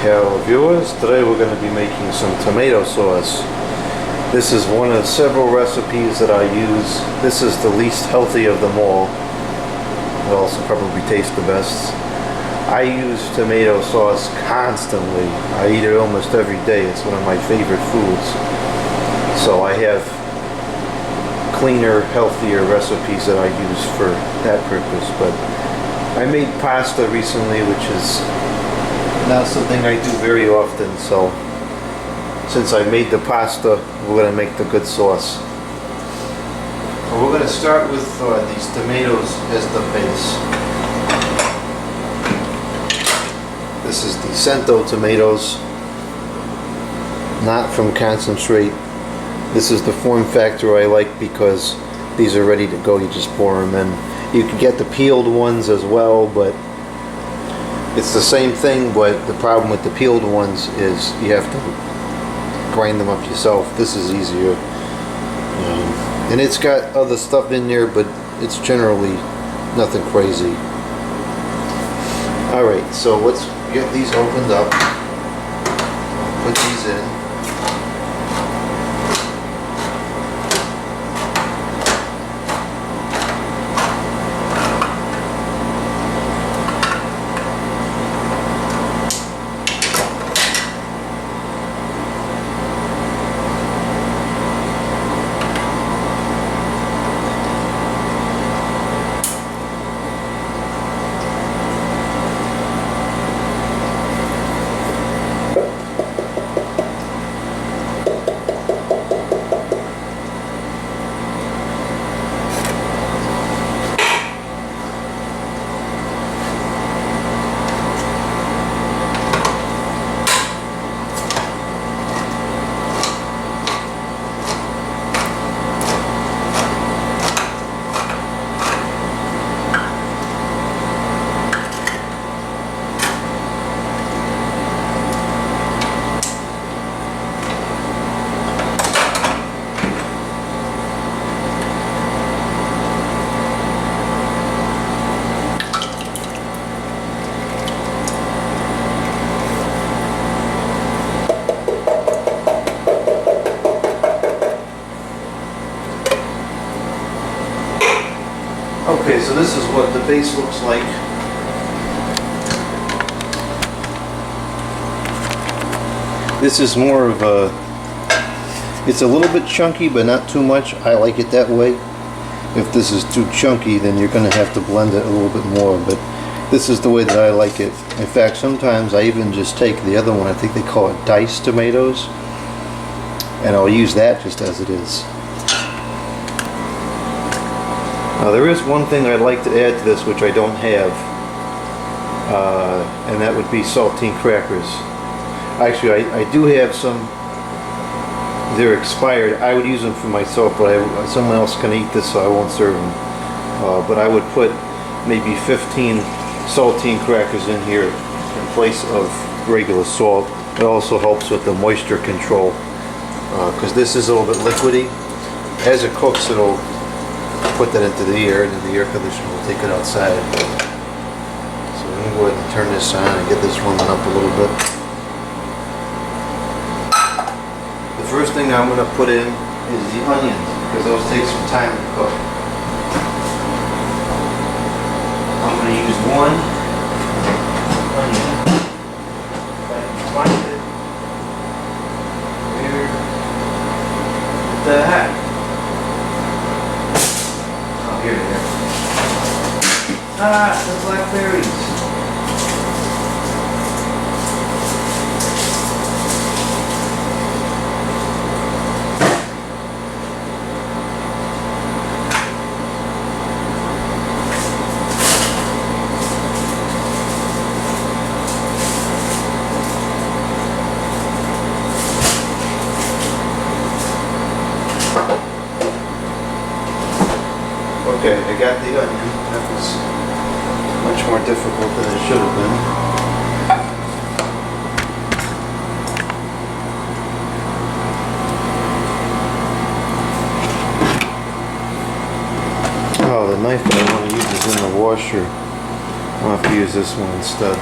Hello viewers, today we're going to be making some tomato sauce. This is one of several recipes that I use. This is the least healthy of them all. It also probably tastes the best. I use tomato sauce constantly. I eat it almost every day. It's one of my favorite foods. So I have cleaner, healthier recipes that I use for that purpose. But I made pasta recently, which is not something I do very often, so since I made the pasta, we're going to make the good sauce. So we're going to start with these tomatoes as the base. This is the Cento tomatoes, not from concentrate. This is the form factor I like because these are ready to go. You just pour them in. You can get the peeled ones as well, but it's the same thing, but the problem with the peeled ones is you have to grind them up yourself. This is easier. And it's got other stuff in there, but it's generally nothing crazy. Alright, so let's get these opened up. Put these in. Okay, so this is what the base looks like. This is more of a, it's a little bit chunky, but not too much. I like it that way. If this is too chunky, then you're going to have to blend it a little bit more, but this is the way that I like it. In fact, sometimes I even just take the other one, I think they call it diced tomatoes, and I'll use that just as it is. Now there is one thing I'd like to add to this which I don't have, and that would be saltine crackers. Actually, I do have some. They're expired. I would use them for myself, but someone else can eat this, so I won't serve them. But I would put maybe 15 saltine crackers in here in place of regular salt. It also helps with the moisture control, because this is a little bit liquidy. As it cooks, it'll put that into the air, and then the air conditioner will take it outside. So I'm going to go ahead and turn this on and get this warming up a little bit. The first thing I'm going to put in is the onions, because those take some time to cook. I'm going to use one onion. If I can find it. Here. What the heck? Here, there. Ah, the blackberries. Okay, I got the onion. That was much more difficult than it should have been. Oh, the knife that I want to use is in the washer. I'll have to use this one instead.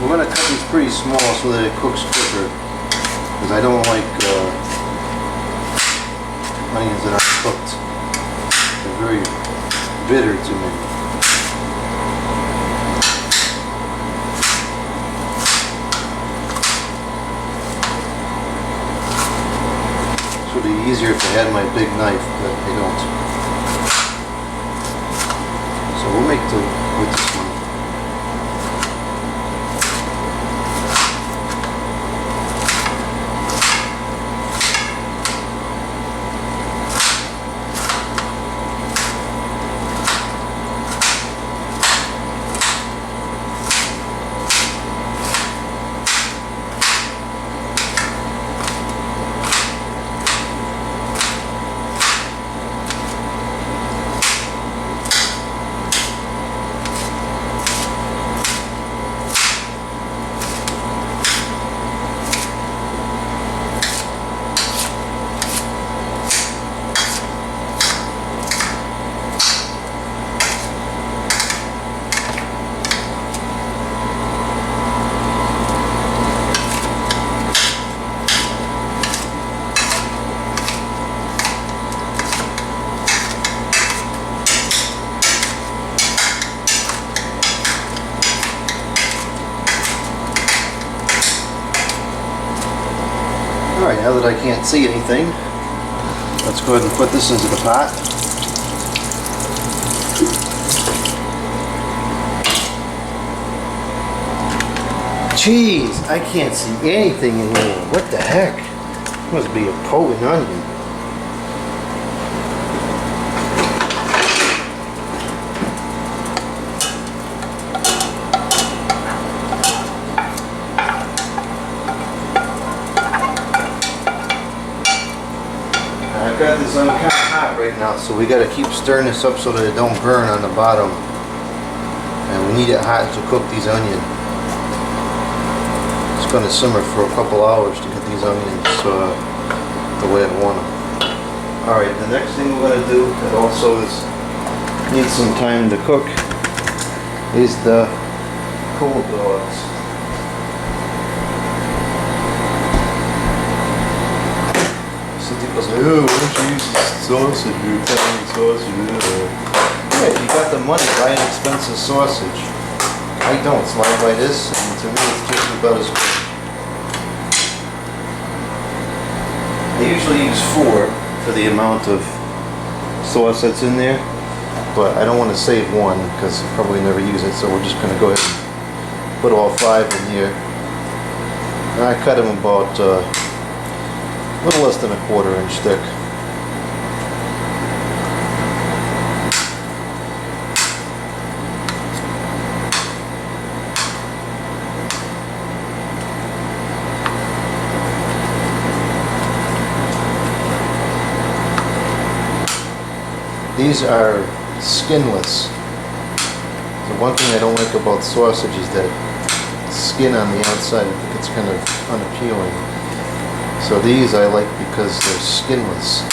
We're going to cut these pretty small so that it cooks quicker, because I don't like onions that aren't cooked. They're very bitter to me. This would be easier if I had my big knife, but I don't. So we'll make do with this one. Alright, now that I can't see anything, let's go ahead and put this into the pot. Jeez, I can't see anything in here. What the heck? Must be a potent onion. I've got this on kind of hot right now, so we got to keep stirring this up so that it don't burn on the bottom. And we need it hot to cook these onions. It's going to simmer for a couple hours to get these onions the way I want them. Alright, the next thing we're going to do that also needs some time to cook is the cold dogs. Goes, oh, why don't you use sausage, Italian sausage? Yeah, you got the money, buy an expensive sausage. I don't, so I buy this, and to me it's just about as good. I usually use 4 for the amount of sauce that's in there, but I don't want to save one because I'll probably never use it, so we're just going to go ahead and put all 5 in here. And I cut them about a little less than a 1/4 inch thick. These are skinless. The one thing I don't like about sausage is that skin on the outside. I think it's kind of unappealing. So these I like because they're skinless.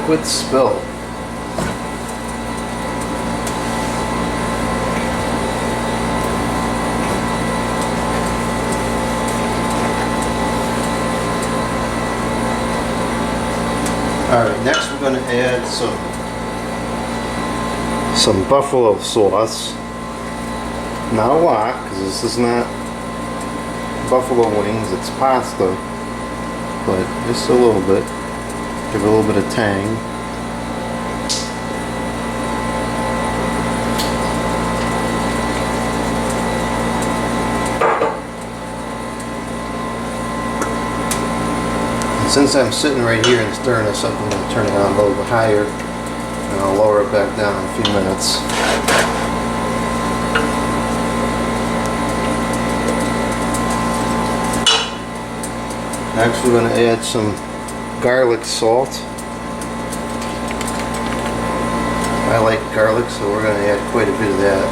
liquid spill. Alright, next we're going to add some buffalo sauce. Not a lot, because this is not buffalo wings, it's pasta. But just a little bit. Give it a little bit of tang. Since I'm sitting right here and stirring this up, I'm going to turn it on a little bit higher, and I'll lower it back down in a few minutes. Next we're going to add some garlic salt. I like garlic, so we're going to add quite a bit of that.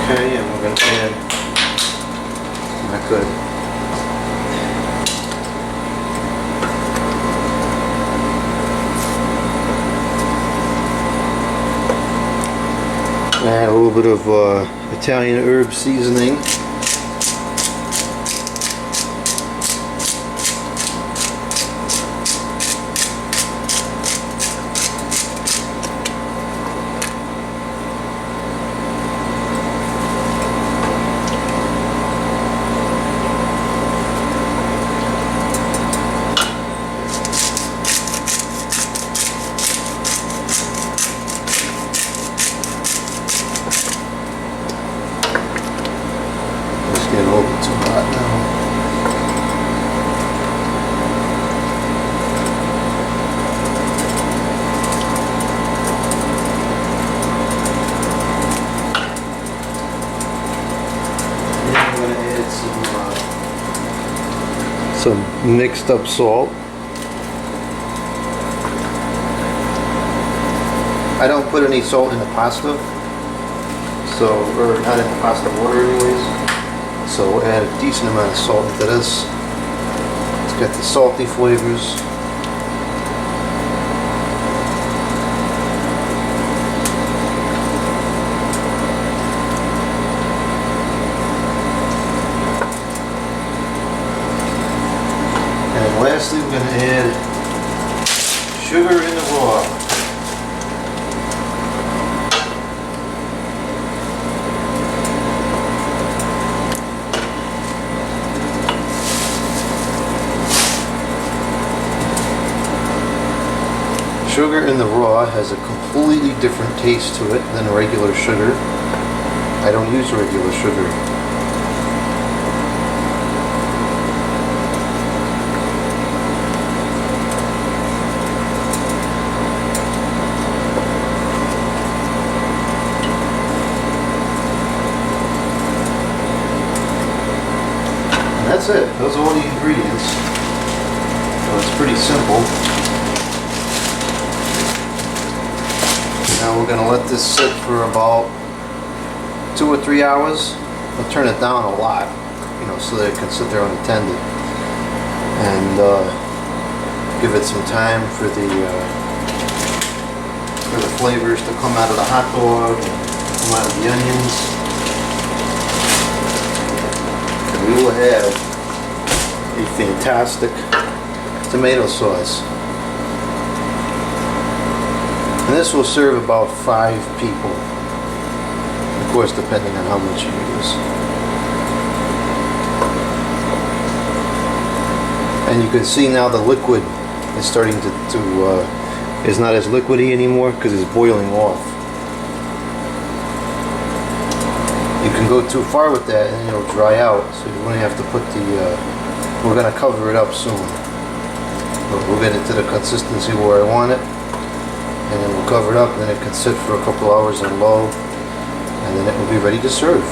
Okay, and we're going to add, not good. Add a little bit of Italian herb seasoning. Getting a little bit too hot now. And I'm going to add some mixed up salt. I don't put any salt in the pasta, or not in the pasta water anyways. So we'll add a decent amount of salt into this. It's got the salty flavors. And lastly we're going to add sugar in the raw. Sugar in the raw has a completely different taste to it than regular sugar. I don't use regular sugar. And that's it. Those are all the ingredients. So it's pretty simple. Now we're going to let this sit for about 2 or 3 hours. I'll turn it down a lot, so that it can sit there unattended. And give it some time for the flavors to come out of the hot dog, and come out of the onions. And we will have a fantastic tomato sauce. And this will serve about 5 people. Of course, depending on how much you use. And you can see now the liquid is starting is not as liquidy anymore because it's boiling off. You can go too far with that and it'll dry out, so you're going to have to put we're going to cover it up soon. But we'll get it to the consistency where I want it. And then we'll cover it up, and then it can sit for a couple hours on low, and then it will be ready to serve.